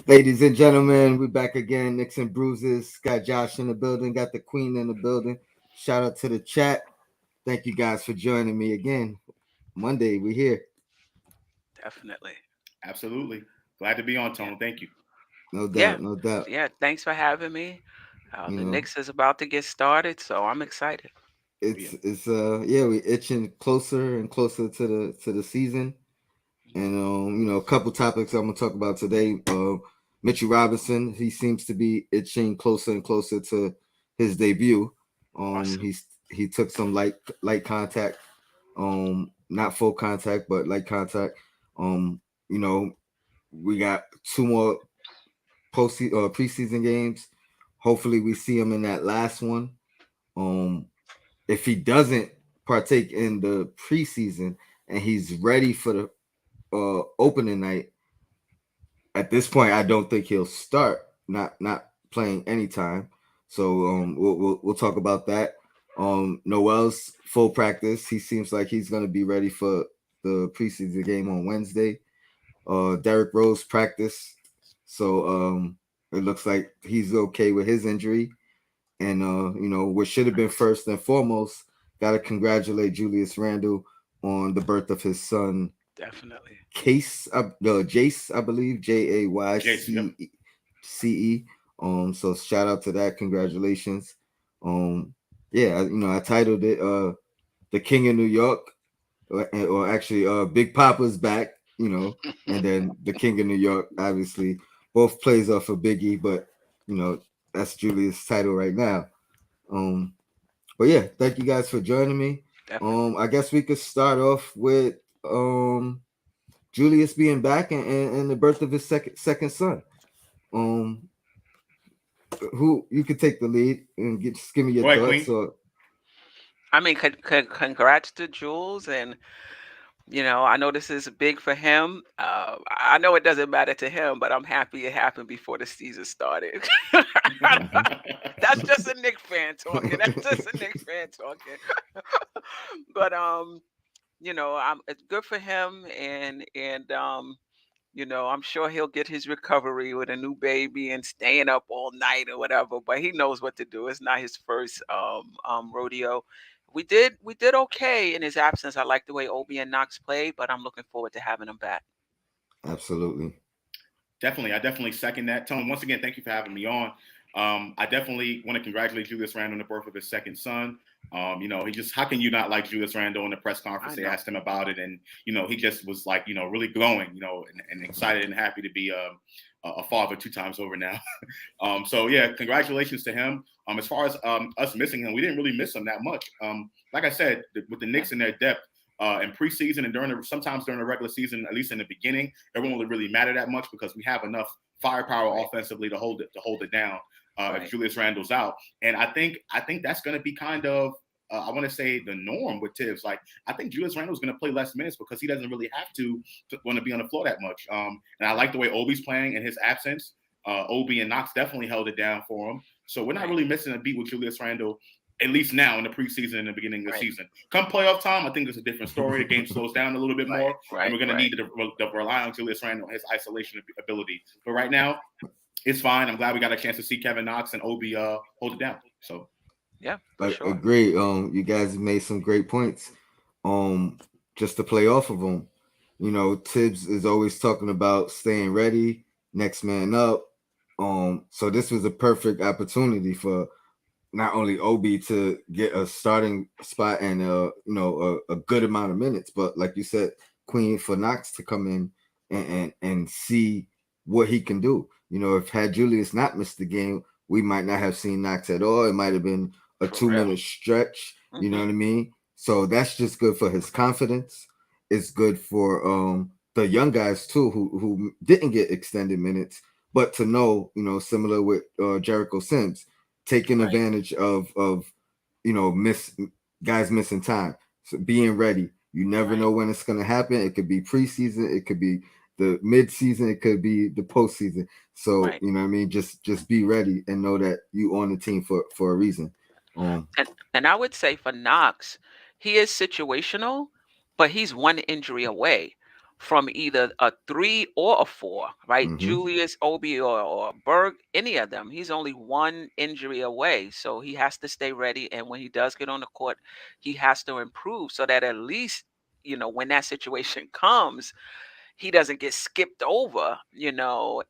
Ladies and gentlemen, we're back again. Knicks and Bruises. Got Josh in the building. Got the Queen in the building. Shout out to the chat. Thank you guys for joining me again. Monday, we're here. Definitely. Absolutely. Glad to be on, Yeah. Tone. Thank you. No Yeah. doubt, no doubt. Yeah. Thanks for having me. You The know, Knicks is about to get started, so I'm excited. Yeah. it's we itching closer and closer to the season. Mhm. And a couple topics I'm gonna talk about today. Mitchell Robinson, he seems to be itching closer and closer to his debut. Awesome. He took some light contact, not full contact, but light contact. Um, you know, we got two more preseason games. Hopefully, we see him in that last one. Um, if he doesn't partake in the preseason and he's ready for the opening night, at this point, I don't think he'll start. Not playing anytime. So we'll talk about that. Noel's full practice. He seems like he's going to be ready for the preseason game on Wednesday. Derrick Rose practice. So it looks like he's okay with his injury. And what should have been Nice. first and foremost, gotta congratulate Julius Randle on the birth of his son Definitely. Jace, I believe, Jason, yep. JAYCE. So shout out to that. Congratulations. Um, yeah, I titled it "The King of New York," or actually, Big Poppa's back. And then the King of New York, obviously, both plays off of Biggie, but you know that's Julius' title right now. Um, but yeah, thank you guys for joining me. Definitely. I guess we could start off with Julius being back and the birth of his second son. Um, who you could take the lead and just give me your Go ahead, thoughts. Queen. Or I mean, congrats to Jules, and I know this is big for him. I know it doesn't matter to him, but I'm happy it happened before the season started. That's just a Nick fan talking. That's just a Nick fan talking. But it's good for him, and I'm sure he'll get his recovery with a new baby and staying up all night or whatever. But he knows what to do. It's not his first rodeo. We did okay in his absence. I like the way Obi and Knox played, but I'm looking forward to having him back. absolutely, Definitely. I definitely second that. Tone, once again, thank you for having me on. I definitely want to congratulate Julius Randle on the birth of his second son. He just, how can you not like Julius Randle in the press conference? I They know. asked him about it, and, he just was like, really glowing, and excited and happy to be a father two times over now. So, yeah, congratulations to him. As far as us missing him, we didn't really miss him that much. Like I said, with the Yeah. Knicks and their depth, in preseason and sometimes during the regular season, at least in the beginning, it won't really matter that much because we have enough firepower Right. offensively to hold it down if Right. Julius Randle's out. And I think that's going to be kind of I want to say the norm with Tibbs. Like I think Julius Randle's going to play less minutes because he doesn't really have to want to be on the floor that much. And I like the way Obi's playing in his absence. Obi and Knox definitely held it down for him. So we're not Right. really missing a beat with Julius Randle, at least now in the preseason and the beginning of the Right. season. Come playoff time, I think it's a different story. The game slows down a little bit Right. more, and Right. we're going to Right. need to rely on Julius Randle, his isolation ability. But right now, it's fine. I'm glad we got a chance to see Kevin Knox and Obi hold it down. So Yeah. For sure. agree. You guys have made some great points. Um, just to play off of them, Tibbs is always talking about staying ready, next man up. So this was a perfect opportunity for not only Obi to get a starting spot and a good amount of minutes, but like you said, Queen, for Knox to come in and see what he can do. If had Julius not missed the game, we might not have seen Knox at all. It might have been a For 2 minute real. stretch. You know Hmm. what I mean? So that's just good for his confidence. It's good for the young guys too, who didn't get extended minutes, but to know, similar with Jericho Sims, taking Right. advantage of miss guys missing time. So being ready. You never Right. know when it's gonna happen. It could be preseason, it could be the mid season, it could be the postseason. So Right. you know what I mean. Just be ready and know that you on the team for a reason. Um, And I would say for Knox, he is situational, but he's one injury away. from either a 3 or a 4, right? Mm-hmm. Julius, Obi, or Berg, any of them. He's only one injury away. So he has to stay ready. And when he does get on the court, he has to improve so that at least, when that situation comes, he doesn't get skipped over,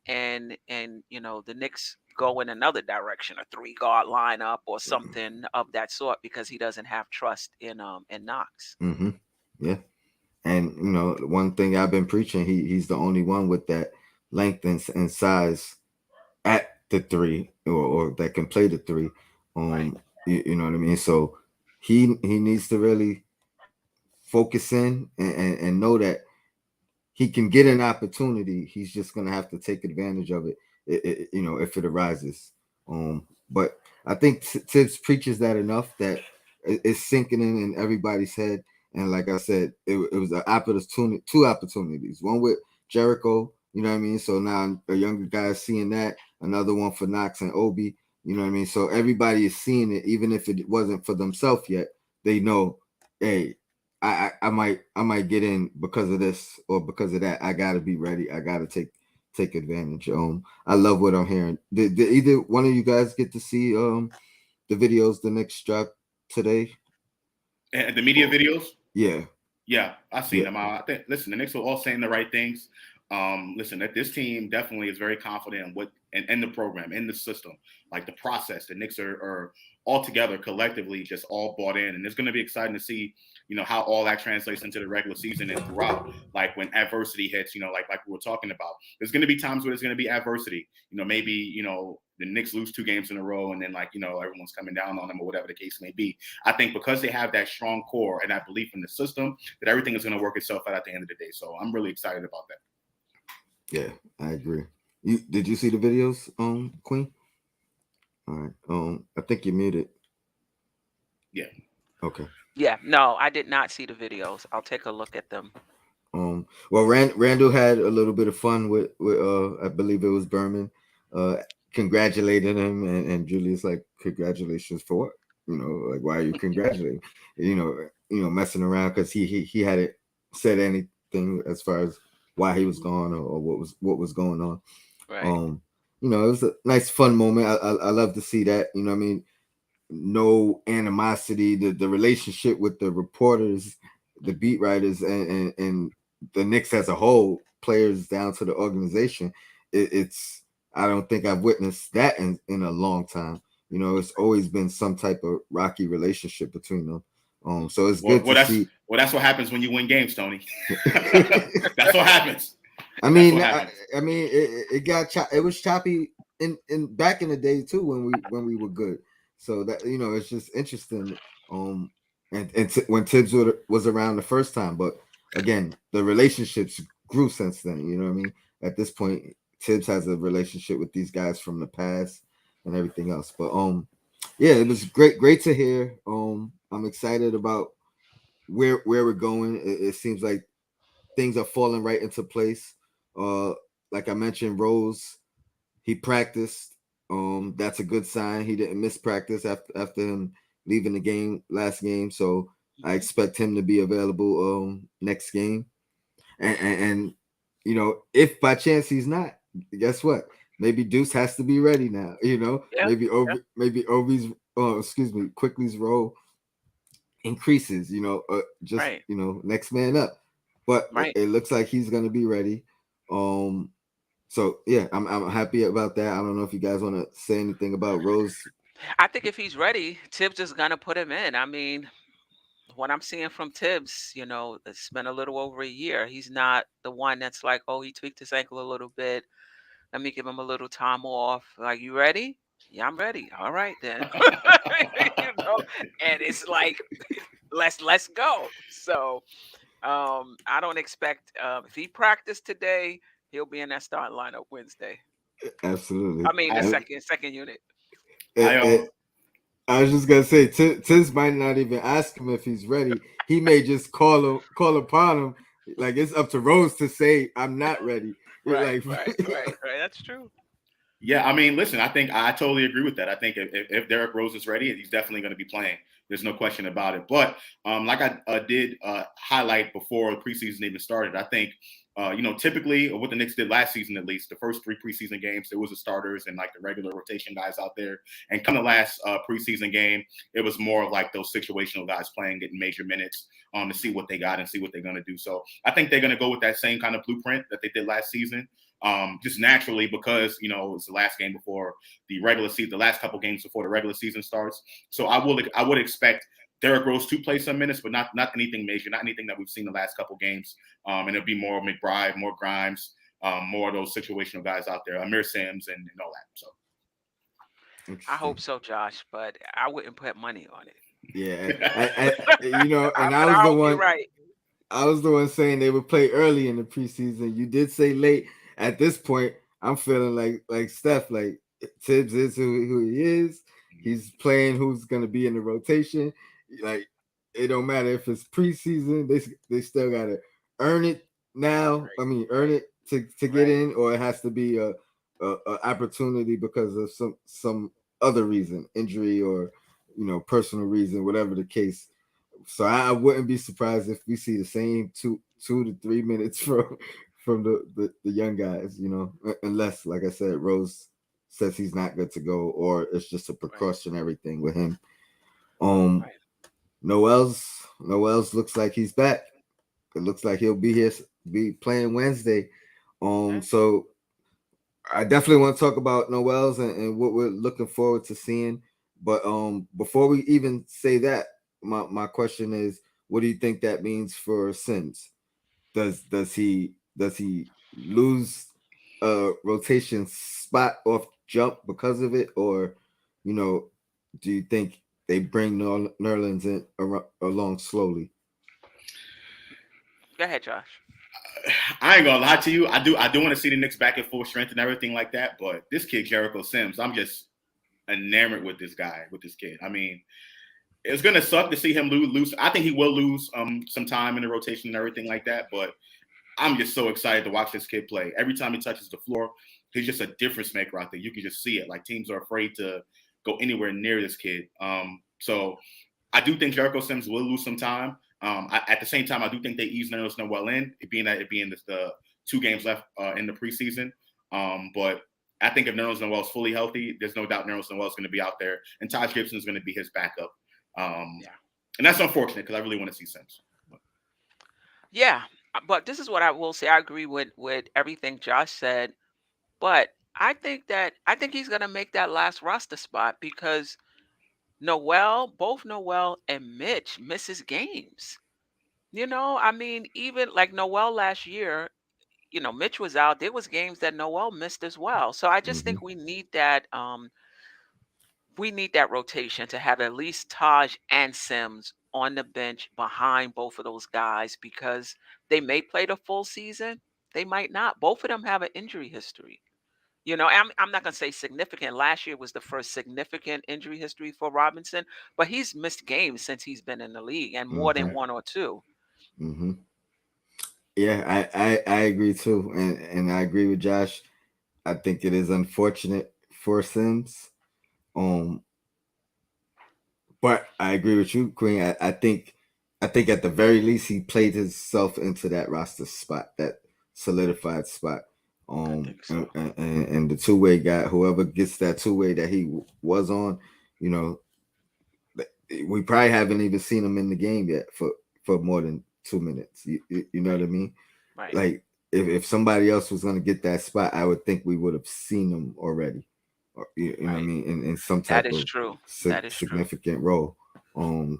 and the Knicks go in another direction, a 3 guard lineup or something of that sort, because he doesn't have trust in Knox. Mm-hmm. Yeah. And one thing I've been preaching, he's the only one with that length and size at the three, or that can play the three. Right. You know what I mean? So he needs to really focus in and know that he can get an opportunity. He's just gonna have to take advantage of it, if it arises. But I think Tibbs preaches that enough that it's sinking in everybody's head. And like I said, it was an opportunity, 2 opportunities. One with Jericho, you know what I mean. So now a younger guy is seeing that. Another one for Knox and Obi, you know what I mean. So everybody is seeing it, even if it wasn't for themselves yet. They know, hey, I might get in because of this or because of that. I gotta be ready. I gotta take advantage. I love what I'm hearing. Did either one of you guys get to see the videos the Knicks dropped today? And the media videos? Yeah, I've seen them. I think, listen, the Knicks are all saying the right things. Listen, that this team definitely is very confident in what in the program, in the system, like the process. The Knicks are all together collectively, just all bought in, and it's going to be exciting to see, how all that translates into the regular season and throughout. Like when adversity hits, like we were talking about, there's going to be times where there's going to be adversity. Maybe the Knicks lose 2 games in a row, and then everyone's coming down on them or whatever the case may be. I think because they have that strong core and that belief in the system, that everything is going to work itself out at the end of the day. So I'm really excited about that. Yeah, I agree. Did you see the videos, Queen? All right. I think you're muted. Yeah. Okay. Yeah, no, I did not see the videos. I'll take a look at them. Well, Randle had a little bit of fun with I believe it was Berman, congratulating him, and Julius like, congratulations for what? Like, why are you congratulating? Messing around because he hadn't said anything as far as why he was gone or what was going on. Right. It was a nice fun moment. I love to see that. I mean, no animosity. The relationship with the reporters, the beat writers, and the Knicks as a whole, players down to the organization. It's I don't think I've witnessed that in a long time. It's always been some type of rocky relationship between them. So it's good to see. Well, that's what happens when you win games, Tony. That's what happens. I mean, it was choppy in back in the day too when we were good. So that it's just interesting. When Tibbs was around the first time, but again, the relationships grew since then. You know what I mean? At this point, Tibbs has a relationship with these guys from the past and everything else. But yeah, it was great to hear. I'm excited about where we're going. It seems like things are falling right into place. Like I mentioned, Rose, he practiced. That's a good sign. He didn't miss practice after him leaving the last game. So I expect him to be available next game. And if by chance he's not, guess what? Maybe Deuce has to be ready now. Yeah. Maybe Obi's Quickly's role increases. Right. Next man up. But Right. it looks like he's gonna be ready. So yeah, I'm happy about that. I don't know if you guys want to say anything about Rose. I think if he's ready, Tibbs is gonna put him in. I mean, what I'm seeing from Tibbs, it's been a little over a year. He's not the one that's like, oh, he tweaked his ankle a little bit. Let me give him a little time off. Like, you ready? Yeah, I'm ready. All right then. And it's like, let's go. So I don't expect if he practiced today, he'll be in that starting lineup Wednesday. Absolutely. I mean the second unit. I was just gonna say, Tiz might not even ask him if he's ready. He may just call upon him. Like, it's up to Rose to say, "I'm not ready." Right. That's true. Yeah, I mean, listen, I think I totally agree with that. I think if Derrick Rose is ready, he's definitely going to be playing. There's no question about it. But like I did highlight before the preseason even started, I think typically what the Knicks did last season, at least the first 3 preseason games, there was the starters and like the regular rotation guys out there. And come the last preseason game, it was more of like those situational guys playing, getting major minutes to see what they got and see what they're going to do. So I think they're going to go with that same kind of blueprint that they did last season. Just naturally because it was the last game before the regular season, the last couple games before the regular season starts. So I would expect Derrick Rose to play some minutes, but not anything major, not anything that we've seen the last couple games. And it'll be more McBride, more Grimes, more of those situational guys out there, Amir Sims and all that. So I hope so, Josh, but I wouldn't put money on it. Yeah, and I hope you're right. I was the one saying they would play early in the preseason. You did say late. At this point, I'm feeling like Steph, like Tibbs is who he is. He's playing who's going to be in the rotation. Like it don't matter if it's preseason. They still got to earn it now. Right. I mean, earn it to get in, or it has to be a opportunity because of some other reason, injury or personal reason, whatever the case. So I wouldn't be surprised if we see the same 2 to 3 minutes from the young guys, unless, like I said, Rose says he's not good to go, or it's just a precautionary thing with him. Right. Noel's looks like he's back. It looks like he'll be playing Wednesday. So I definitely want to talk about Noel's and what we're looking forward to seeing. But before we even say that, my question is, what do you think that means for Sims? Does he lose a rotation spot off jump because of it, or do you think they bring Nerlens in along slowly? Go ahead, Josh. I ain't gonna lie to you. I do want to see the Knicks back at full strength and everything like that. But this kid, Jericho Sims, I'm just enamored with this kid. I mean, it's gonna suck to see him lose. I think he will lose some time in the rotation and everything like that. But I'm just so excited to watch this kid play. Every time he touches the floor, he's just a difference maker out there. You can just see it. Like teams are afraid to go anywhere near this kid. So I do think Jericho Sims will lose some time. At the same time, I do think they ease Nerlens Noel in, it being the 2 games left in the preseason. But I think if Nerlens Noel is fully healthy, there's no doubt Nerlens Noel is going to be out there, and Taj Gibson is going to be his backup. And that's unfortunate because I really want to see Sims. Yeah, but this is what I will say. I agree with everything Josh said, but I think he's gonna make that last roster spot because both Noel and Mitch misses games. I mean, even like Noel last year, Mitch was out. There was games that Noel missed as well. So I just think we need that. We need that rotation to have at least Taj and Sims on the bench behind both of those guys because they may play the full season. They might not. Both of them have an injury history. I'm not going to say significant. Last year was the first significant injury history for Robinson, but he's missed games since he's been in the league and more than 1 or 2. Yeah, I agree too, and I agree with Josh. I think it is unfortunate for Sims, but I agree with you, Queen. I think at the very least he played himself into that roster spot, that solidified spot. I think so. And the 2-way guy, whoever gets that 2-way that he was on, we probably haven't even seen him in the game yet for more than 2 minutes. You know what I mean? Right. Like if somebody else was going to get that spot, I would think we would have seen him already. Or, you know what I mean? In some type of significant role.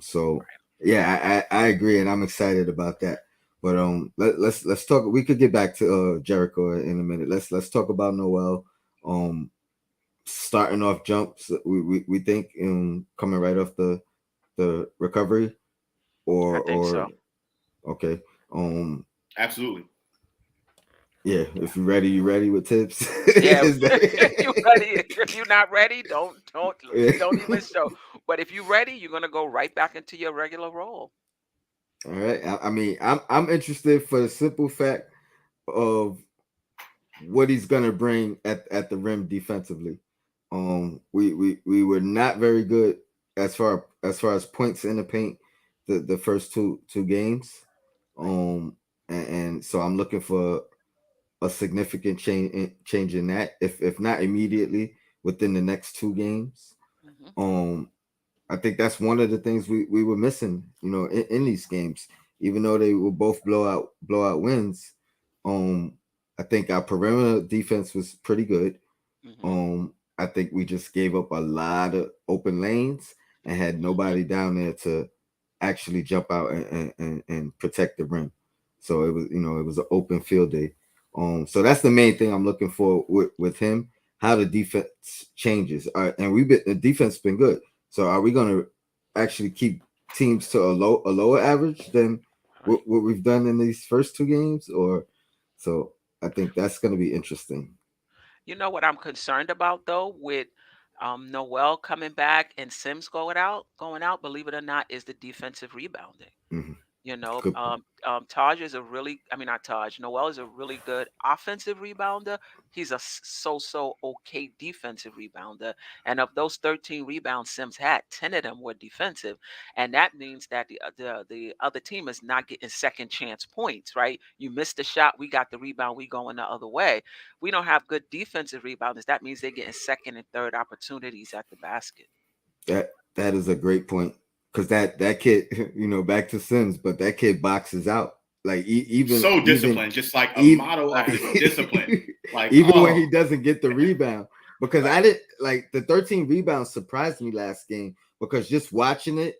So yeah, I agree, and I'm excited about that. But let's talk. We could get back to Jericho in a minute. Let's talk about Noel. Starting off jumps. We think coming right off the recovery, I think so. Okay. Absolutely. Yeah, if you're ready, you ready with tips? Yeah, if you ready. If you're not ready, don't even show. But if you're ready, you're gonna go right back into your regular role. All right. I mean, I'm interested for the simple fact of what he's gonna bring at the rim defensively. We were not very good as far as far as points in the paint, the first two games. Right. And so I'm looking for a significant change in that, if not immediately, within the next two games. Hmm. Um, I think that's one of the things we were missing, in these games, even though they were both blowout wins. Um, I think our perimeter defense was pretty good. Hmm. I think we just gave up a lot of open lanes and had Hmm. nobody down there to actually jump out and protect the rim. So it was an open field day. So that's the main thing I'm looking for with him, how the defense changes. And the defense been good. So are we going to actually keep teams to a lower average than Right. what we've done in these first two games? Or so I think that's going to be interesting. You know what I'm concerned about though, with Noel coming back and Sims going out. Believe it or not, is the defensive rebounding. Hmm. You know, Good point. Taj is a really, I mean, not Taj, Noel is a really good offensive rebounder. He's a so okay defensive rebounder. And of those 13 rebounds Sims had, 10 of them were defensive. And that means that the other team is not getting second chance points, right? You missed the shot, we got the rebound, we going the other way. We don't have good defensive rebounders. That means they're getting second and third opportunities at the basket. That is a great point, because that kid, back to Sims, but that kid boxes out, like So even disciplined, just like a even model of Right, this discipline. Like, even when he oh, doesn't get the rebound. Because I right, didn't like the 13 rebounds surprised me last game, because just watching it,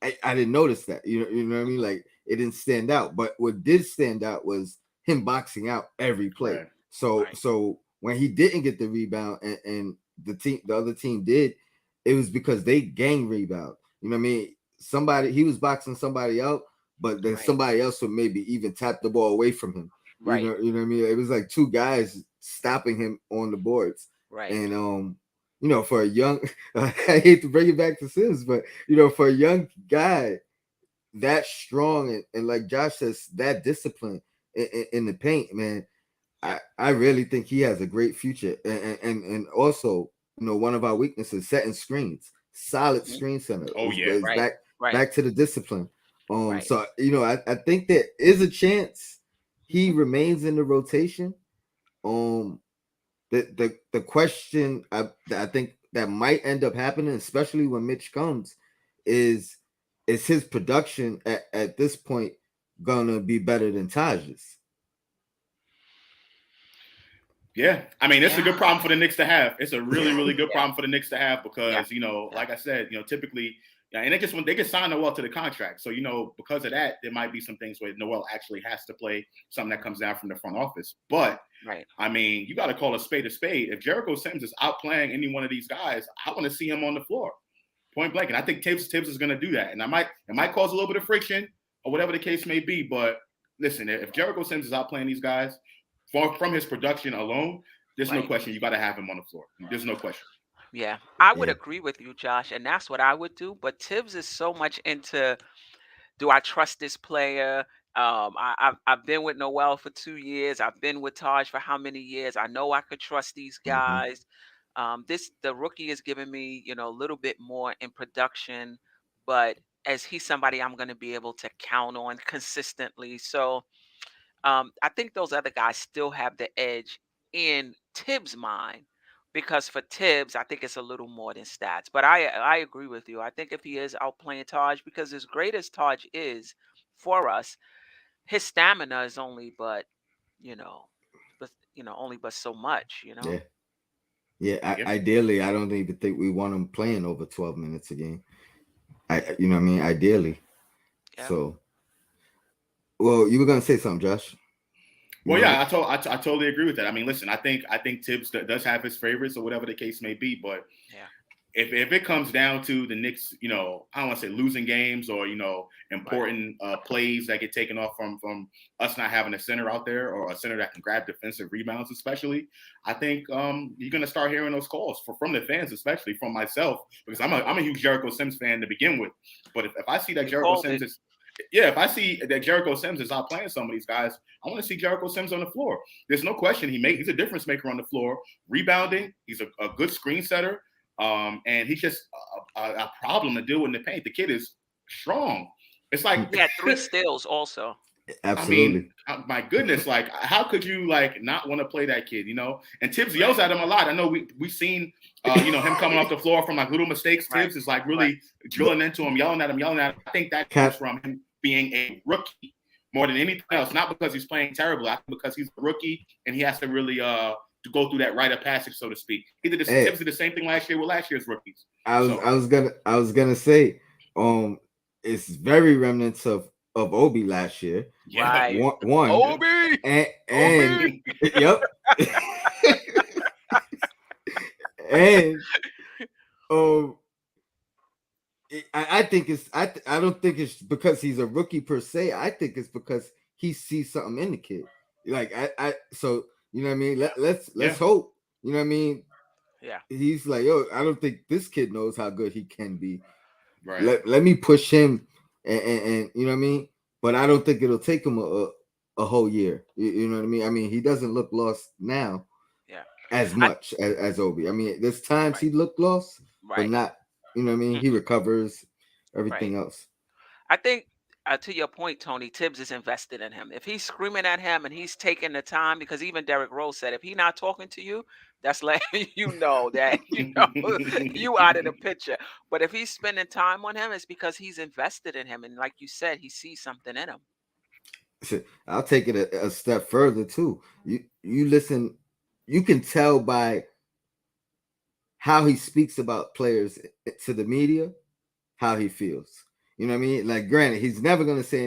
I didn't notice that. You know what I mean? mhm, Like it didn't stand out. But what did stand out was him boxing out every play. right, right, So when he didn't get the rebound, and the other team did, it was because they gang rebound. You know what I mean? Somebody, he was boxing somebody out, but then right, somebody else would maybe even tap the ball away from him. right, You know what I mean? It was like two guys stopping him on the boards. right. And for a young, I hate to bring it back to Sims, but for a young guy that strong, and like Josh says, that discipline in the paint, man, Yep. I really think he has a great future. And also, one of our weaknesses, setting screens, solid Hmm. screen center oh yeah, is Right, back right, back to the discipline. right. So I think there is a chance he Hmm. remains in the rotation. Um, the question I think that might end up happening, especially when Mitch comes, is his production at this point gonna be better than Taj's? yeah. I mean, it's a Yeah, good problem for the Knicks to have. It's a really, really good yeah, problem for the Knicks to have yeah, because yeah. like I said, typically, yeah, and they just when they get signed Noel to the contract, so because of that, there might be some things where Noel actually has to play something that comes down from the front office. But Right, I mean, you got to call a spade a spade. If Jericho Sims is outplaying any one of these guys, I want to see him on the floor, point blank. And I think Tibbs is going to do that. And it might cause a little bit of friction or whatever the case may be. But listen, if Jericho Sims is outplaying these guys from his production alone, there's no right. question you got to have him on the floor. There's no question. Yeah, I would Yeah. agree with you, Josh, and that's what I would do. But Tibbs is so much into, do I trust this player? I've been with Noel for 2 years. I've been with Taj for how many years? I know I could trust these Mm-hmm. guys. The rookie is giving me, a little bit more in production, but as he's somebody I'm going to be able to count on consistently. So I think those other guys still have the edge in Tibbs' mind, because for Tibbs, I think it's a little more than stats. But I agree with you. I think if he is outplaying Taj, because as great as Taj is for us, his stamina is only you know, only but so much. Yeah. Yeah. Yeah. Ideally, I don't even think we want him playing over 12 minutes a game. You know what I mean? Ideally. Yeah. So, well, you were gonna say something, Josh. You Well, want yeah, it? I totally agree with that. I mean, listen, I think Tibbs does have his favorites or whatever the case may be, but Yeah. if it comes down to the Knicks, I don't want to say losing games or Right. important plays that get taken off from us not having a center out there or a center that can grab defensive rebounds, especially, I think you're gonna start hearing those calls from the fans, especially from myself, because I'm a huge Jericho Sims fan to begin with. But if I see that You called it. If I see that Jericho Sims is out playing some of these guys, I want to see Jericho Sims on the floor. There's no question he's a difference maker on the floor, rebounding. He's a good screen setter. And he's just a problem to deal with in the paint. The kid is strong. It's like, He had 3 steals also. I mean, Absolutely. my goodness, like how could you like not want to play that kid, you know? And Tibbs yells at him a lot. I know we've seen him coming off the floor from like little mistakes. Right. Tibbs is like Right. really drilling into him, yelling at him, yelling at him. I think that comes Cap, from him being a rookie more than anything else. Not because he's playing terribly, I think because he's a rookie and he has to really to go through that rite of passage, so to speak. hey, Tibbs did the same thing last year with last year's rookies. I was So I was gonna say, it's very remnants of Obi last year. yeah. Right. One Obi! and Obi! yep. And um I think it's I don't think it's because he's a rookie per se. I think it's because he sees something in the kid. Like I so you know what I mean. Let's Yeah. hope. You know what I mean. Yeah. He's like, yo, I don't think this kid knows how good he can be. Right. Let me push him, and you know what I mean. But I don't think it'll take him a whole year. You know what I mean. I mean, he doesn't look lost now Yeah. as I much as Obi. I mean, there's times Right. he looked lost, but Right. not. You know what I mean. He Mhm. recovers Right. everything else. I think to your point, Tony, Tibbs is invested in him. If he's screaming at him and he's taking the time, because even Derrick Rose said, if he's not talking to you, that's letting you know that you out of the picture. But if he's spending time on him, it's because he's invested in him, and like you said, he sees something in him. Shit, I'll take it a step further too. You listen, you can tell by how he speaks about players to the media how he feels. You know what I mean? Like, granted, he's never gonna say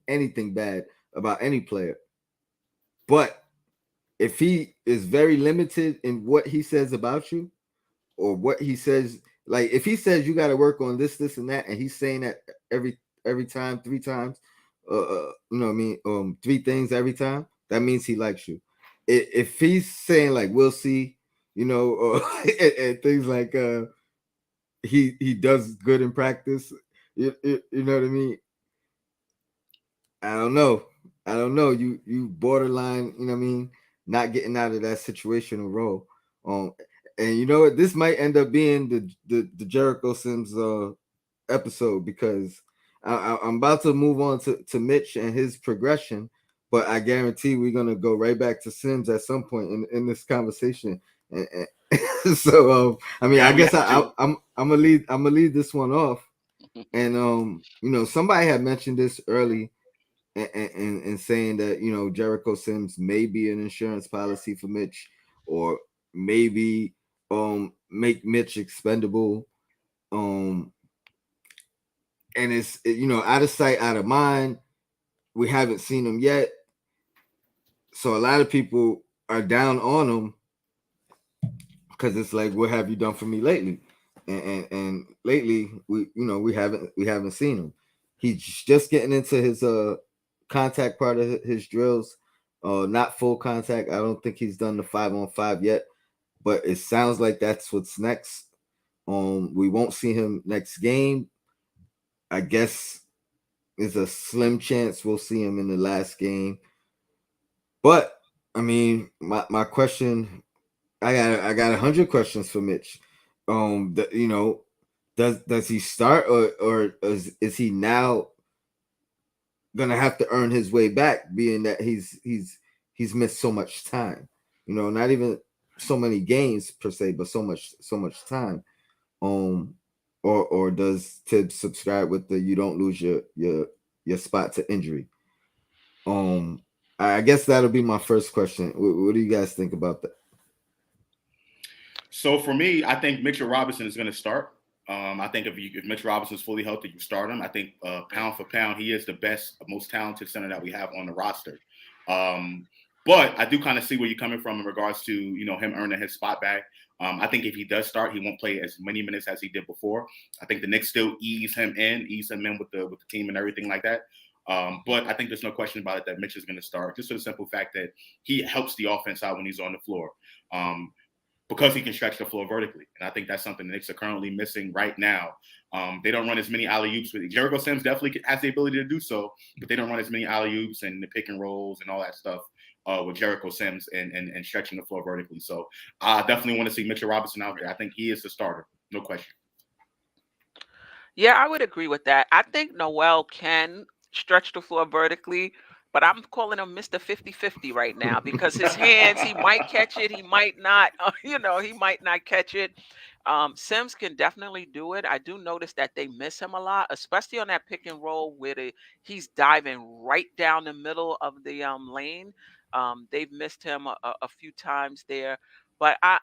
anything bad about any player, but if he is very limited in what he says about you or what he says, like if he says you got to work on this, and that, and he's saying that every time, 3 times, you know what I mean, 3 things every time, that means he likes you. If he's saying like we'll see, you know, or and things like he does good in practice, you know what I mean. I don't know. I don't know. You borderline, you know what I mean, not getting out of that situational role. Um, and you know what? This might end up being the Jericho Sims episode because I'm about to move on to Mitch and his progression, but I guarantee we're gonna go right back to Sims at some point in this conversation. So I mean, Yeah, I we guess have to. I'm gonna lead this one off. And you know, somebody had mentioned this early and saying that you know Jericho Sims may be an insurance policy for Mitch, or maybe make Mitch expendable. Um, and you know out of sight, out of mind. We haven't seen him yet, so a lot of people are down on him because it's like, what have you done for me lately? And lately we haven't seen him. He's just getting into his contact part of his drills, not full contact. I don't think he's done the 5-on-5 yet, but it sounds like that's what's next. We won't see him next game. I guess there's a slim chance we'll see him in the last game. But I mean, my question, I got 100 questions for Mitch. You know, does he start or is he now gonna have to earn his way back, being that he's missed so much time. You know, not even so many games per se, but so much time. Um, or does Tibbs subscribe with the you don't lose your spot to injury? I guess that'll be my first question. What do you guys think about that? So for me, I think Mitchell Robinson is going to start. I think if Mitchell Robinson's fully healthy, you start him. I think pound for pound, he is the best, most talented center that we have on the roster. But I do kind of see where you're coming from in regards to him earning his spot back. I think if he does start, he won't play as many minutes as he did before. I think the Knicks still ease him in with the team and everything like that. But I think there's no question about it that Mitch is going to start, just for the simple fact that he helps the offense out when he's on the floor. Because he can stretch the floor vertically. And I think that's something the Knicks are currently missing right now. They don't run as many alley-oops with Jericho Sims definitely has the ability to do so, but they don't run as many alley-oops and the pick and rolls and all that stuff with Jericho Sims and stretching the floor vertically. So I definitely want to see Mitchell Robinson out there. I think he is the starter, no question. Yeah, I would agree with that. I think Noel can stretch the floor vertically, but I'm calling him Mr. 50-50 right now because his hands, he might catch it, he might not, he might not catch it. Sims can definitely do it. I do notice that they miss him a lot, especially on that pick and roll where he's diving right down the middle of the lane. They've missed him a few times there, but I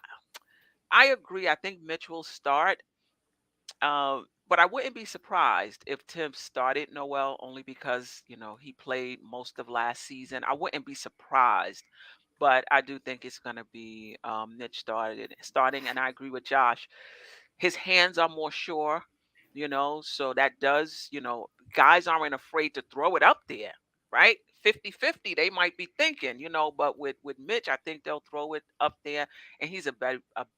agree. I think Mitch will start. But I wouldn't be surprised if Tim started Noel only because, he played most of last season. I wouldn't be surprised, but I do think it's going to be Mitch starting. And I agree with Josh. His hands are more sure, so that does, guys aren't afraid to throw it up there, right? 50-50, they might be thinking, but with Mitch, I think they'll throw it up there, and he's a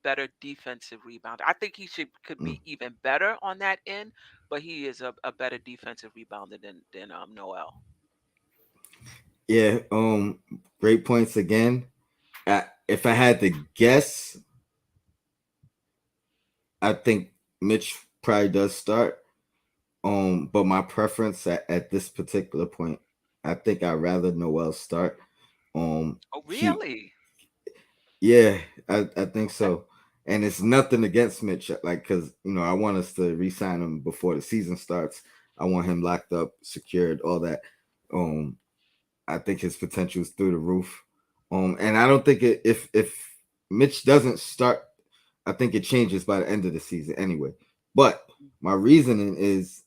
better defensive rebounder. I think he could Mm. be even better on that end, but he is a better defensive rebounder than Noel. Yeah, great points again. If I had to guess, I think Mitch probably does start. But my preference at this particular point, I think I'd rather Noel start. Oh, He, really? yeah, I think Okay. so. And it's nothing against Mitch, like, because I want us to re-sign him before the season starts. I want him locked up, secured, all that. Um, I think his potential is through the roof. And I don't think if Mitch doesn't start, I think it changes by the end of the season anyway. But my reasoning is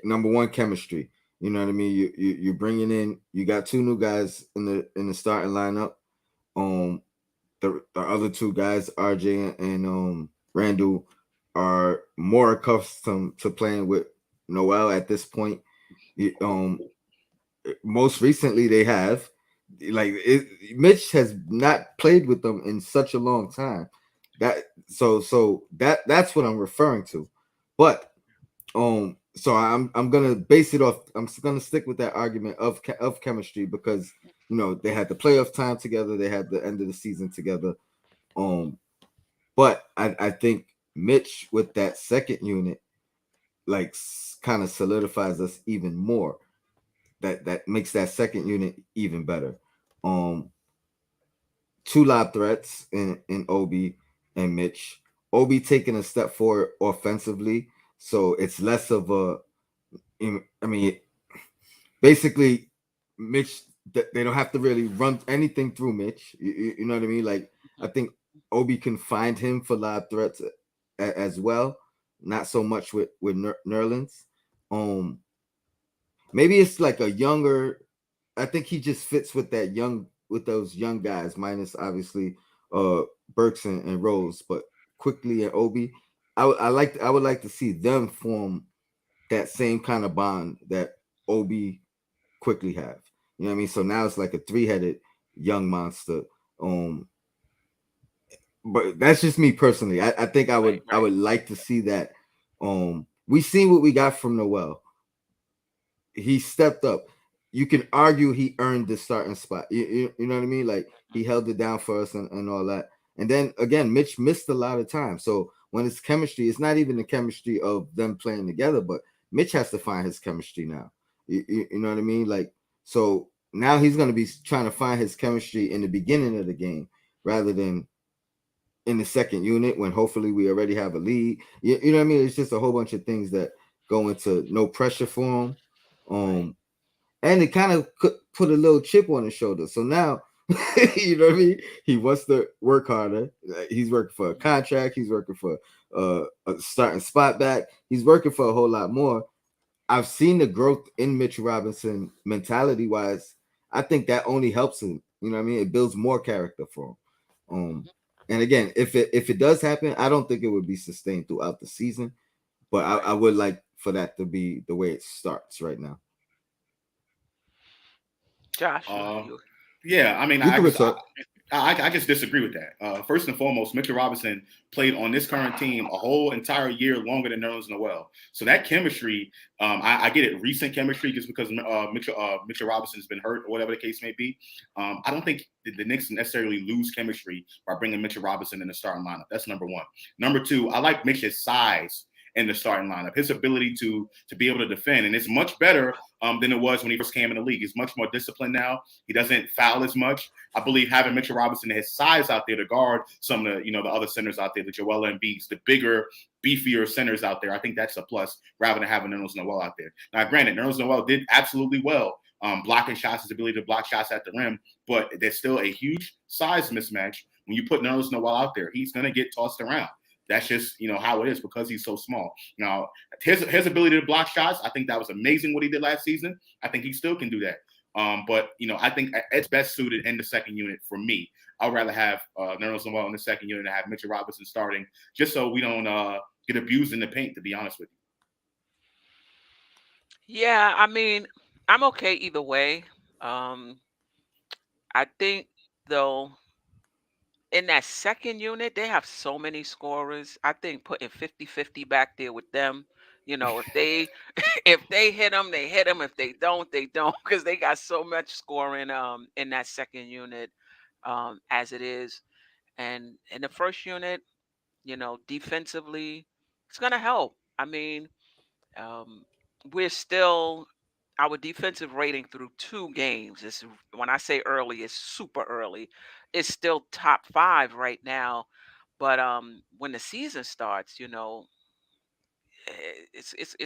number one, chemistry. You know what I mean? You're bringing in. You got two new guys in the starting lineup. Um, the other two guys, RJ and Randall, are more accustomed to playing with Noel at this point. Most recently they have Mitch has not played with them in such a long time. That's what I'm referring to. But so I'm gonna base it off. I'm gonna stick with that argument of chemistry because they had the playoff time together. They had the end of the season together. Um, but I think Mitch with that second unit like kind of solidifies us even more. That makes that second unit even better. Um, two lob threats in Obi and Mitch. Obi taking a step forward offensively, so it's less of a. I mean, basically, Mitch. They don't have to really run anything through Mitch. You know what I mean? Like I think Obi can find him for lob threats as well. Not so much with Nerlens. Um, Maybe it's like a younger. I think he just fits with those young guys, minus obviously uh Burks and Rose, but quickly and Obi. I would like to see them form that same kind of bond that Obi quickly have. You know what I mean? So now it's like a three-headed young monster. Um, but that's just me personally. I think Right, I right. would like to see that. We seen what we got from Noel. He stepped up. You can argue he earned the starting spot. You know what I mean? Like he held it down for us and all that. And then again, Mitch missed a lot of time. So when it's chemistry, it's not even the chemistry of them playing together, but Mitch has to find his chemistry now. You know what I mean? Like so now he's going to be trying to find his chemistry in the beginning of the game rather than in the second unit when hopefully we already have a lead. You know what I mean? It's just a whole bunch of things that go into no pressure for him. Right. Um, and it kind of put a little chip on his shoulder. So now, you know what I mean? He wants to work harder. He's working for a contract. He's working for a starting spot back. He's working for a whole lot more. I've seen the growth in Mitch Robinson mentality wise. I think that only helps him. You know what I mean? It builds more character for him. Um, Mhm. and again, if it does happen, I don't think it would be sustained throughout the season. But I Right. would like for that to be the way it starts right now. Josh, you Uh, you yeah, I mean, You can return. I just disagree with that. First and foremost, Mitchell Robinson played on this current team a whole entire year longer than Nerlens Noel. So that chemistry, I get it, recent chemistry, just because Mitchell Robinson has been hurt or whatever the case may be. I don't think the Knicks necessarily lose chemistry by bringing Mitchell Robinson in the starting lineup. That's number one. Number two, I like Mitch's size in the starting lineup. His ability to be able to defend, and it's much better than it was when he first came in the league. He's much more disciplined now. He doesn't foul as much. I believe having Mitchell Robinson and his size out there to guard some of the the other centers out there, the Joel Embiid's, the bigger, beefier centers out there, I think that's a plus rather than having Nerlens Noel out there. Now, granted, Nerlens Noel did absolutely well blocking shots, his ability to block shots at the rim, but there's still a huge size mismatch. When you put Nerlens Noel out there, he's going to get tossed around. That's just, how it is because he's so small. Now, his ability to block shots, I think that was amazing what he did last season. I think he still can do that. But I think it's best suited in the second unit for me. I'd rather have Nerlens Noel in the second unit and have Mitchell Robinson starting, just so we don't get abused in the paint, to be honest with you. Yeah, I mean, I'm okay either way. Um, I think though in that second unit, they have so many scorers. I think putting 50-50 back there with them, if they if they hit them, they hit them. If they don't, they don't, because they got so much scoring in that second unit as it is. And in the first unit, defensively, it's gonna help. I mean, um, we're still our defensive rating through 2 games is, when I say early, it's super early. It's still top 5 right now, but when the season starts, it's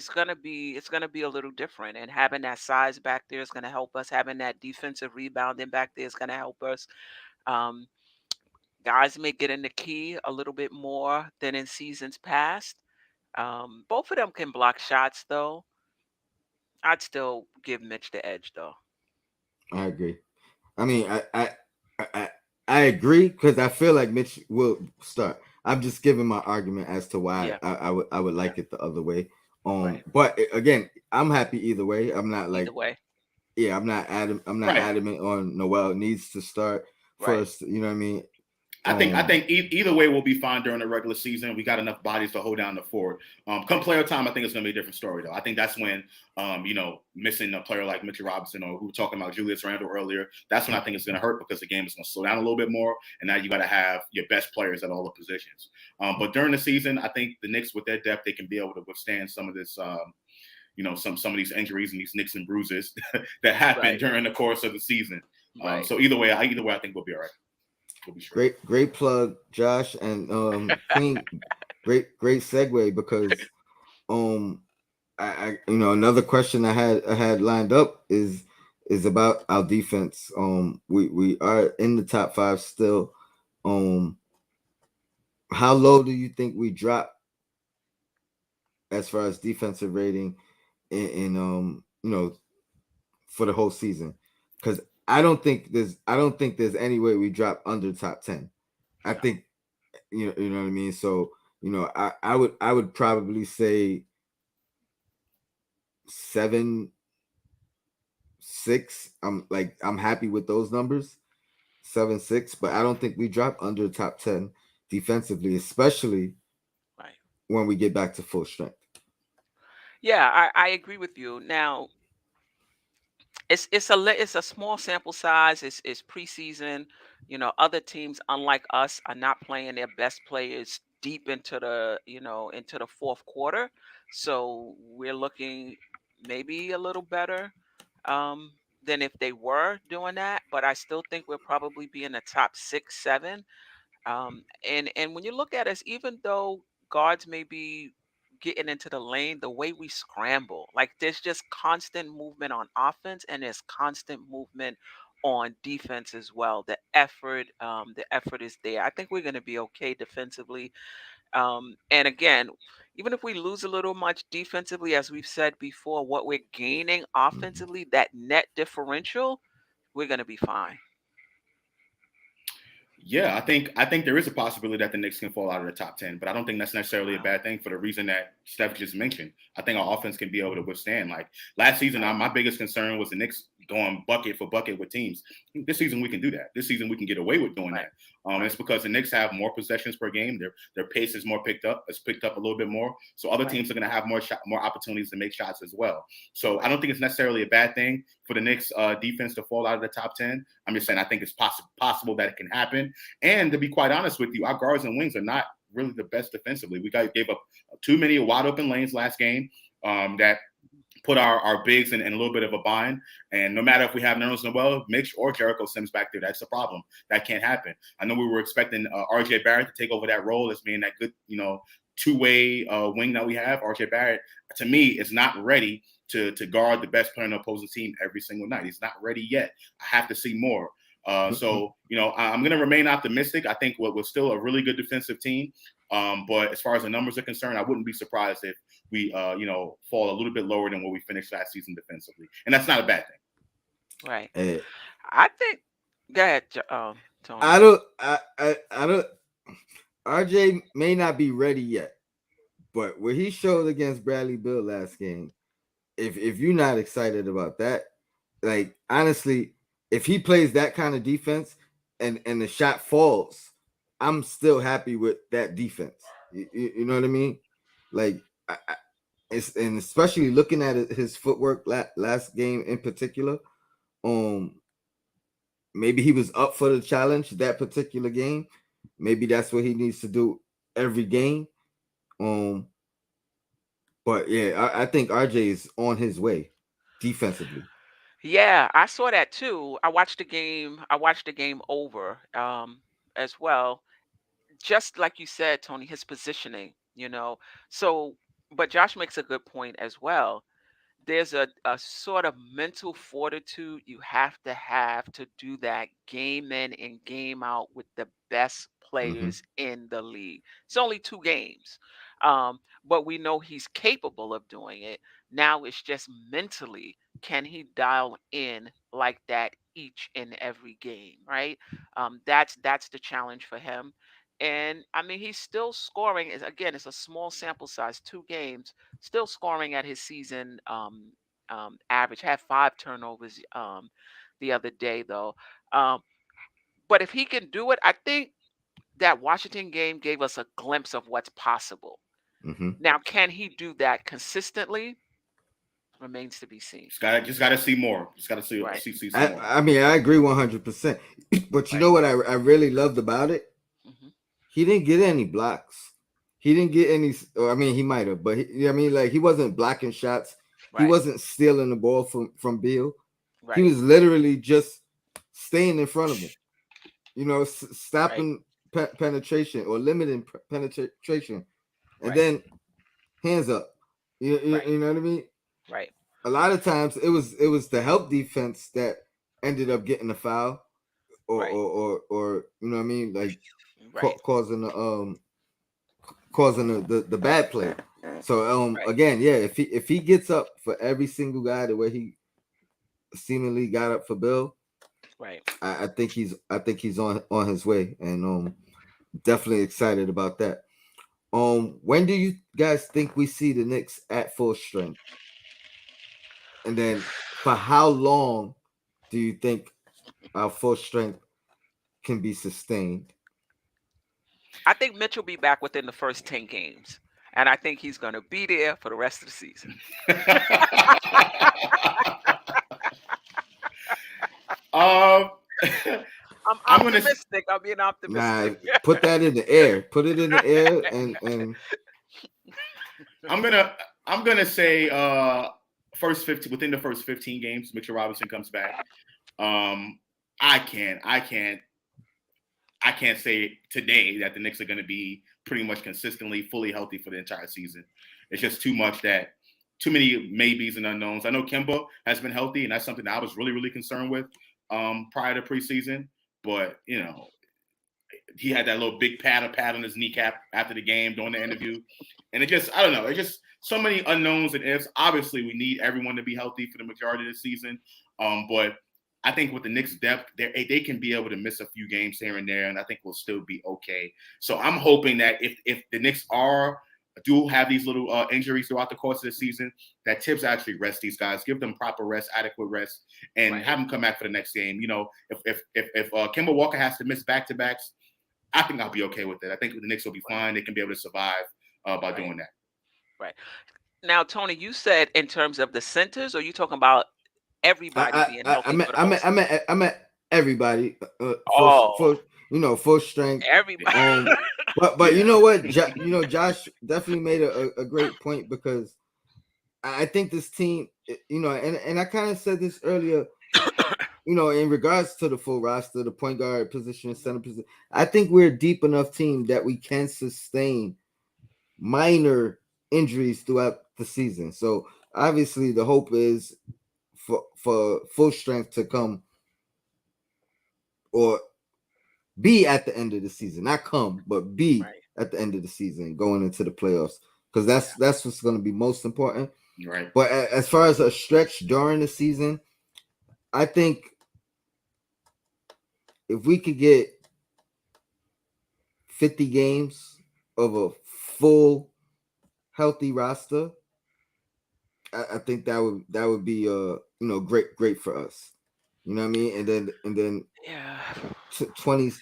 gonna be a little different. And having that size back there is gonna help us. Having that defensive rebounding back there is gonna help us. Um, Guys may get in the key a little bit more than in seasons past. Both of them can block shots, though. I'd still give Mitch the edge, though. I agree. I mean, I, I agree because I feel like Mitch will start. I'm just giving my argument as to why Yeah, I would like yeah, it the other way. right. But again, I'm happy either way. I'm not Either like, way, yeah, I'm not Right. adamant on Noel needs to start right. first. You know what I mean? I think either way we'll be fine during the regular season. We got enough bodies to hold down the fort. Come player time, I think it's going to be a different story, though. I think that's when, missing a player like Mitchell Robinson, or we were talking about Julius Randle earlier, that's when I think it's going to hurt because the game is going to slow down a little bit more. And now you got to have your best players at all the positions. But during the season, I think the Knicks, with their depth, they can be able to withstand some of this, some of these injuries and these nicks and bruises that happen Right, during the course of the season. right. So either way, I think we'll be all right. We'll be straight. great plug, Josh and Queen. Great segue because I another question I had lined up is about our defense. We are in the top 5 still. How low do you think we drop as far as defensive rating in for the whole season? Because I don't think there's any way we drop under top 10. I No. think you know what I mean. So I would probably say 7-6. I'm happy with those numbers, 7-6. But I don't think we drop under top 10 defensively, especially Right. when we get back to full strength. Yeah, I agree with you. Now, it's a small sample size. It's preseason. Other teams, unlike us, are not playing their best players deep into the fourth quarter. So we're looking maybe a little better um, than if they were doing that. But I still think we'll probably be in the top 6, 7. And when you look at us, even though guards may be getting into the lane, the way we scramble, like there's just constant movement on offense and there's constant movement on defense as well. The effort is there. I think we're going to be okay defensively. And again, even if we lose a little much defensively, as we've said before, what we're gaining Mhm. offensively, that net differential, we're going to be fine. Yeah, I think there is a possibility that the Knicks can fall out of the top 10, but I don't think that's necessarily a Wow. bad thing for the reason that Steph just mentioned. I think our offense can be able to withstand. Like last season, Right. my biggest concern was the Knicks going bucket for bucket with teams. This season we can do that. This season we can get away with doing Right. that. And Right. it's because the Knicks have more possessions per game. Their pace is more picked up. It's picked up a little bit more. So other Right. teams are going to have more opportunities to make shots as well. So I Right. don't think it's necessarily a bad thing for the Knicks defense to fall out of the top 10. I'm just saying I think it's possible that it can happen. And to be quite honest with you, our guards and wings are not really the best defensively. We gave up too many wide open lanes last game that put our bigs in a little bit of a bind. And no matter if we have Noel, Mitch, or Jericho Sims back there, that's the problem. That can't happen. I know we were expecting RJ Barrett to take over that role as being that good, two-way wing that we have. RJ Barrett, to me, is not ready to guard the best player on the opposing team every single night. He's not ready yet. I have to see more. So I'm going to remain optimistic. I think we're still a really good defensive team. But as far as the numbers are concerned, I wouldn't be surprised if we, fall a little bit lower than where we finished last season defensively. And that's not a bad thing. Right. Hey, I think. Go ahead, Tony. I don't. RJ may not be ready yet, but what he showed against Bradley Beal last game, if you're not excited about that, like honestly, if he plays that kind of defense and the shot falls, I'm still happy with that defense. You know what I mean? Like, and especially looking at his footwork last game in particular, maybe he was up for the challenge that particular game. Maybe that's what he needs to do every game. But yeah, I think RJ is on his way defensively. Yeah, I saw that too. I watched the game. I watched the game over as well. Just like you said, Tony, his positioning. So, but Josh makes a good point as well. There's a sort of mental fortitude you have to do that game in and game out with the best Mm-hmm. players in the league. It's only 2 games, but we know he's capable of doing it. Now it's just mentally, can he dial in like that each and every game, right? That's the challenge for him. And I mean, he's still scoring. Again, it's a small sample size, 2 games, still scoring at his season average. Had 5 turnovers the other day, though. Um, but if he can do it, I think that Washington game gave us a glimpse of what's possible. Mm-hmm. Now, can he do that consistently? Remains to be seen. Just gotta see more. Just gotta Right, see some more. I mean, I agree 100%. But you right. know what I really loved about it? Hmm. He didn't get any blocks. He didn't get any. Or, I mean, he might have, but I mean, like he wasn't blocking shots. He Right, wasn't stealing the ball from Beal. He right, was literally just staying in front of him. right, Stopping penetration or limiting penetration, and right, then hands up. right, You know what I mean? right, A lot of times it was the help defense that ended up getting the foul right, or you know what I mean, like right, causing the bad play. So right, again, yeah, if he gets up for every single guy the way he seemingly got up for Bill, right. I think he's on his way, and definitely excited about that. When do you guys think we see the Knicks at full strength? And then for how long do you think our full strength can be sustained? I think Mitch will be back within the first 10 games. And I think he's going to be there for the rest of the season. um, I'm I'm gonna optimistic. I'm being Nah, optimistic. put that in the air. Put it in the air, and I'm gonna say first 15 within the first 15 games, Mitchell Robinson comes back. I can't say today that the Knicks are going to be pretty much consistently fully healthy for the entire season. It's just too many maybes and unknowns. I know Kemba has been healthy, and that's something that I was really, really concerned with prior to preseason. But he had that little big pad on his kneecap after the game during the interview, and I don't know. It's just so many unknowns and ifs. Obviously, we need everyone to be healthy for the majority of the season, but I think with the Knicks' depth, they can be able to miss a few games here and there, and I think we'll still be okay. So I'm hoping that if the Knicks do have these little injuries throughout the course of the season, that Tibbs actually rest these guys, give them proper rest, adequate rest, and Right. have them come back for the next game. If Kemba Walker has to miss back-to-backs, I think I'll be okay with it. I think the Knicks will be fine. They can be able to survive by Right. doing that. Right. Now, Tony, you said in terms of the centers, or you talking about everybody being healthy for the whole season? I meant everybody Oh, full strength. everybody. But you know what, Josh definitely made a great point because I think this team, and I kind of said this earlier, in regards to the full roster, the point guard position, Mhm. center position, I think we're a deep enough team that we can sustain minor injuries throughout the season. So obviously, the hope is for full strength to come or be at the end of the season, not come, but be Right. at the end of the season going into the playoffs because Yeah. that's what's going to be most important. Right. But as far as a stretch during the season, I think if we could get 50 games of a full healthy roster, I think that would be great for us. You know what I mean? And then Yeah. 20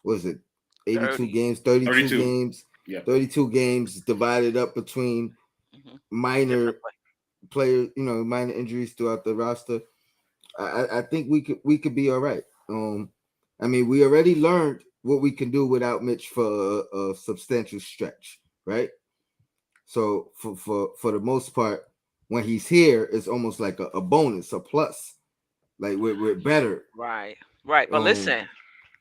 what is it? 82 30. games, 32 32. games, Yeah. 32 games divided up between Hmm. minor Different play. players, minor injuries throughout the roster. I think we could be all right. I mean, we already learned what we can do without Mitch for a substantial stretch, right? So for the most part, when he's here, it's almost like a bonus, a plus. Like we're better. Right. Right. But Um, listen,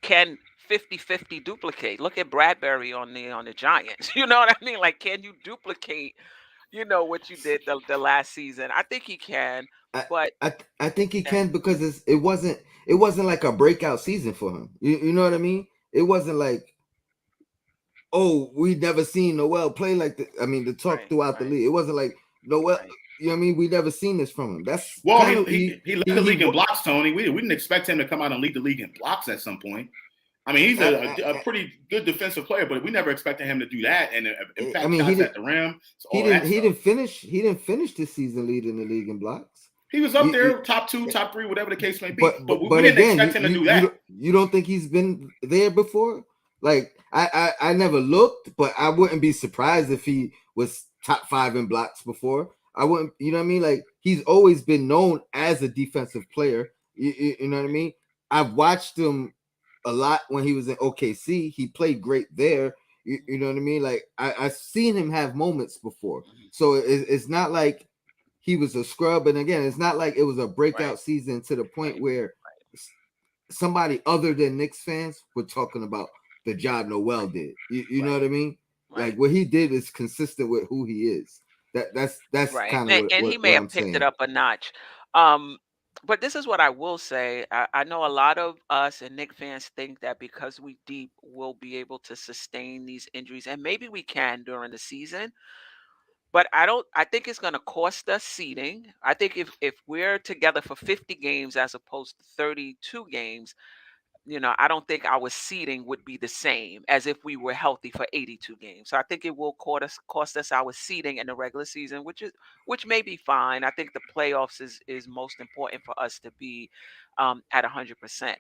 can 50-50 duplicate? Look at Bradbury on the Giants. You know what I mean? Like, can you duplicate, what you did the last season? I think he can, I but I think he yeah, can because it wasn't like a breakout season for him. You know what I mean? It wasn't like, oh, we never seen Noel play like the. I mean, the talk right, throughout the right, league, it wasn't like Noel. right, You know what I mean? We never seen this from him. That's Well, kind of he led the league in blocks, Tony. We didn't expect him to come out and lead the league in blocks at some point. I mean, he's a pretty good defensive player, but we never expected him to do that. And I impact mean, shots at the rim, so he all of didn't that he stuff. didn't finish he didn't finish the season leading the league in blocks. He was up You, there, you, top two, top three, whatever the case may be. but, But but we but didn't again, expect him to do that. you don't think he's been there before? Like I never looked, but I wouldn't be surprised if he was top 5 in blocks before. I wouldn't, you know what I mean? Like he's always been known as a defensive player. You know what I mean? I've watched him a lot when he was in OKC. He played great there. You know what I mean? Like I've seen him have moments before, mhm, so it's not like he was a scrub. And again, it's not like it was a right, breakout season to the point right, where somebody other than Knicks fans were talking about the job Noel did. You know right, what I mean? Like right, what he did is consistent with who he is. That's right. kind of And, what, and he what may what have I'm picked it saying. up a notch. Um, but this is what I will say. I know a lot of us and Nick fans think that because we deep, we'll be able to sustain these injuries, and maybe we can during the season. But I don't. I think it's going to cost us seeding. I think if we're together for 50 games as opposed to 32 games, I don't think our seeding would be the same as if we were healthy for 82 games. So I think it will cost us our seeding in the regular season, which may be fine. I think the playoffs is most important for us to be at 100%.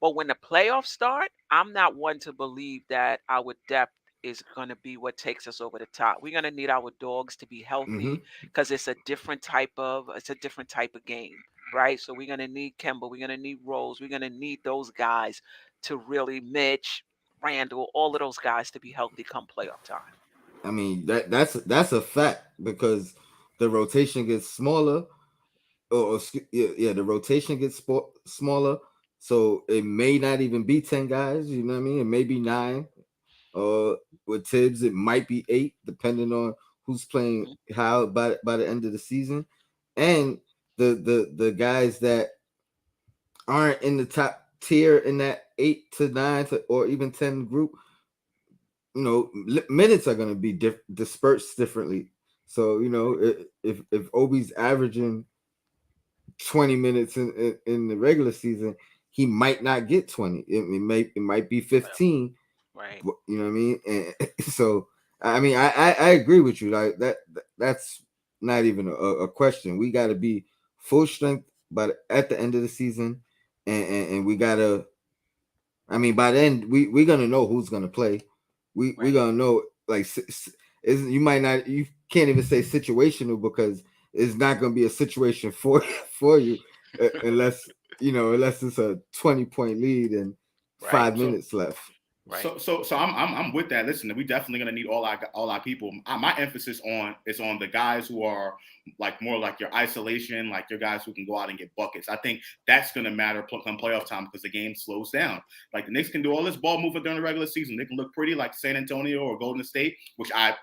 But when the playoffs start, I'm not one to believe that our depth is going to be what takes us over the top. We're going to need our dogs to be Hmm. healthy because it's a different type of game, right? So we're gonna need Kemba, we're gonna need Rose, we're gonna need those guys to really Mitch, Randall, all of those guys to be healthy come playoff time. I mean that's a fact because the rotation gets smaller. Yeah, the rotation gets smaller, so it may not even be 10 guys. You know what I mean? It may be 9. Uh, with Tibbs, it might be 8, depending on who's playing Mhm. how by the end of the season, and the guys that aren't in the top tier in that 8 to 9 or even 10 group, minutes are going to be dispersed differently. So if Obi's averaging 20 minutes in the regular season, he might not get 20. It might be Well, 15. right, You know what I mean? And so I mean I agree with you. Like that's not even a question. We got to be full strength, but at the end of the season, and we gotta. I mean, by then we're gonna know who's gonna play. We're right, gonna know like you might not, you can't even say situational because it's not gonna be a situation for for you unless unless it's a 20-point lead and right. 5 minutes left. Right. So I'm with that. Listen, we definitely gonna need all our people. My emphasis is on the guys who are like more like your isolation, like your guys who can go out and get buckets. I think that's gonna matter come playoff time because the game slows down. Like the Knicks can do all this ball movement during the regular season. They can look pretty like San Antonio or Golden State, which I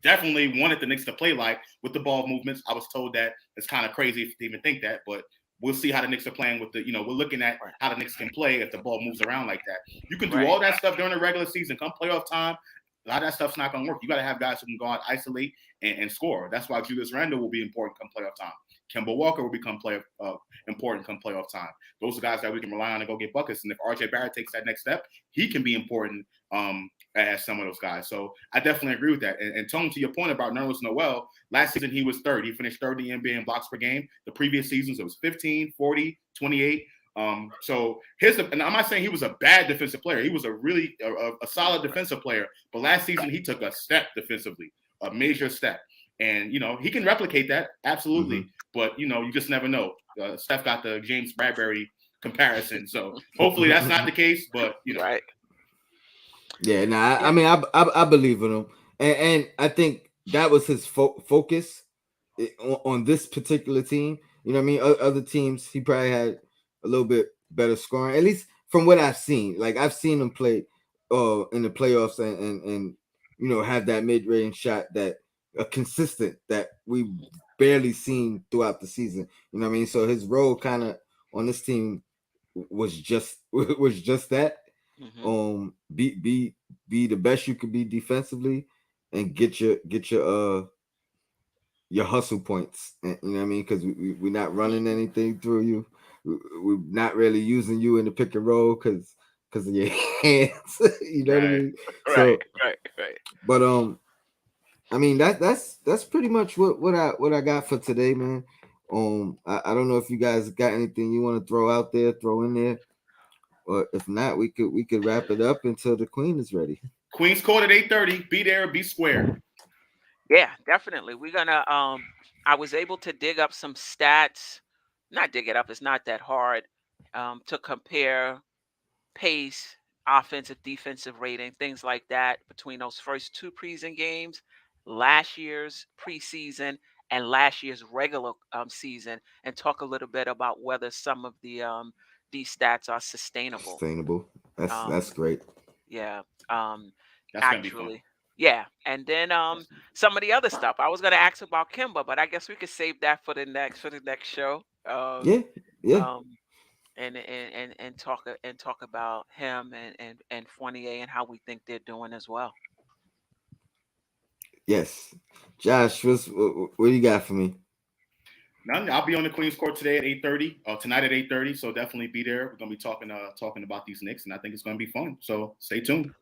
definitely wanted the Knicks to play like with the ball movements. I was told that it's kind of crazy to even think that, but we'll see how the Knicks are playing with the, we're looking at Right. how the Knicks can play if the ball moves around like that. You can do Right. all that stuff during the regular season. Come playoff time, a lot of that stuff's not going to work. You got to have guys who can go out, isolate, and score. That's why Julius Randle will be important come playoff time. Kemba Walker will become important come playoff time. Those are guys that we can rely on to go get buckets. And if RJ Barrett takes that next step, he can be important as some of those guys. So I definitely agree with that. And Tone, to your point about Nerlens Noel, last season he was third. He finished third in the NBA in blocks per game. The previous seasons it was 15, 40, 28. So and I'm not saying he was a bad defensive player. He was a really a solid defensive player. But last season he took a step defensively, a major step. And he can replicate that absolutely. Mm-hmm. But you just never know. Steph got the James Bradbury comparison, so hopefully that's not the case. But Right. Yeah, nah. Yeah. I mean, I believe in him, and I think that was his focus on this particular team. You know what I mean? Other teams, he probably had a little bit better scoring, at least from what I've seen. Like I've seen him play, in the playoffs and have that mid range shot that consistent that we barely seen throughout the season. You know what I mean? So his role kind of on this team was just that. Hmm. Be the best you could be defensively and get your hustle points. You know what I mean? Because we're not running anything through you. We're not really using you in the pick and roll because of your hands. You know what I right. mean? Right. So, Right. Right. but I mean that's pretty much what I got for today, man. I don't know if you guys got anything you want to throw in there, or if not, we could wrap it up until the queen is ready. Queens Court at 8:30. Be there, be square. Yeah, definitely. We're gonna I was able to dig up some stats. Not dig it up, it's not that hard. To compare pace, offensive, defensive rating, things like that between those first two preseason games, last year's preseason, and last year's regular season, and talk a little bit about whether some of these stats are sustainable. Sustainable. That's Um, great. yeah. Um, That's gonna be fun. actually, yeah. And then some of the other stuff. I was gonna ask about Kimba, but I guess we could save that for the next show. Yeah, yeah, Um, and talk about him and Fournier and how we think they're doing as well. yes. Josh, what do you got for me? None. I'll be on the Queens Court today at 8:30. Tonight at 8:30. So definitely be there. We're gonna be talking about these Knicks, and I think it's gonna be fun. So stay tuned.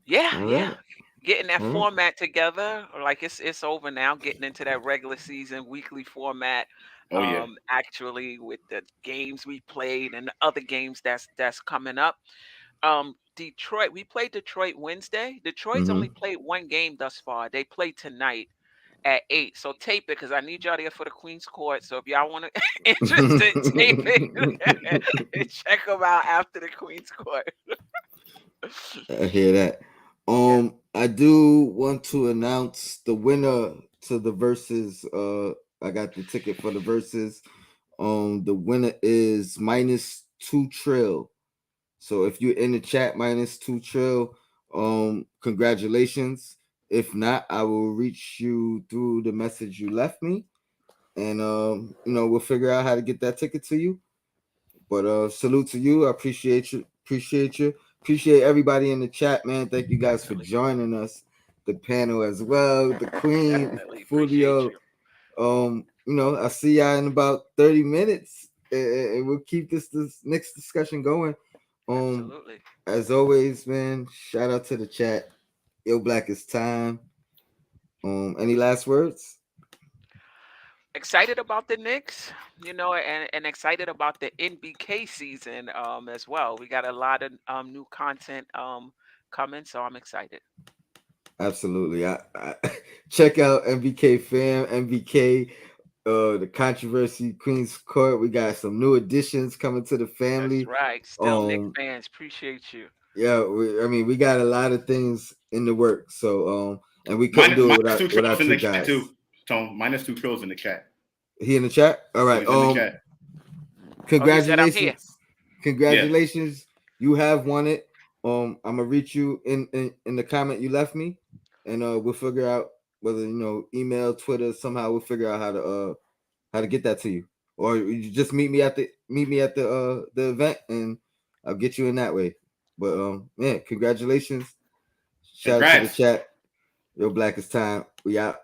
Yeah, All yeah. right. Getting that All right. format together, like it's over now. Getting into that regular season weekly format. Oh yeah. Actually, with the games we played and the other games that's coming up. Detroit. We played Detroit Wednesday. Detroit's only Mm-hmm. played one game thus far. They play tonight at 8. So tape it because I need y'all there for the Queen's Court. So if y'all want to interested, tape it and check them out after the Queen's Court. I hear that. Yeah, I do want to announce the winner to the verses. I got the ticket for the verses. The winner is -2 trill. So if you're in the chat, -2 trill, congratulations. If not, I will reach you through the message you left me, and we'll figure out how to get that ticket to you. But salute to you. I appreciate you. Appreciate you. Appreciate everybody in the chat, man. Thank you guys for definitely, joining us. The panel as well. The Queen, definitely appreciate Fulio. you. I see y'all in about 30 minutes. And we'll keep this next discussion going. Um, Absolutely as always, man, shout out to the chat. Yo Black is time. Any last words? excited about the Knicks, and excited about the NBK season as well. We got a lot of new content coming, so I'm excited. Absolutely. I check out MBK fam, MBK, the controversy Queens Court. We got some new additions coming to the That's family. right. Still Knicks Um, fans, appreciate you. Yeah, we got a lot of things in the work. So and we couldn't do it minus two without trills in two the chat guys. too. Tone, minus 2 trills in the chat. He in the chat? All right. He's in the chat. Oh, he said I'm here. Congratulations. You have won it. I'm gonna reach you in the comment you left me, and we'll figure out whether email, Twitter, somehow we'll figure out how to get that to you, or you just meet me at the event, and I'll get you in that way. But yeah, congratulations. Shout out to the chat. Yo, Black is time. We out.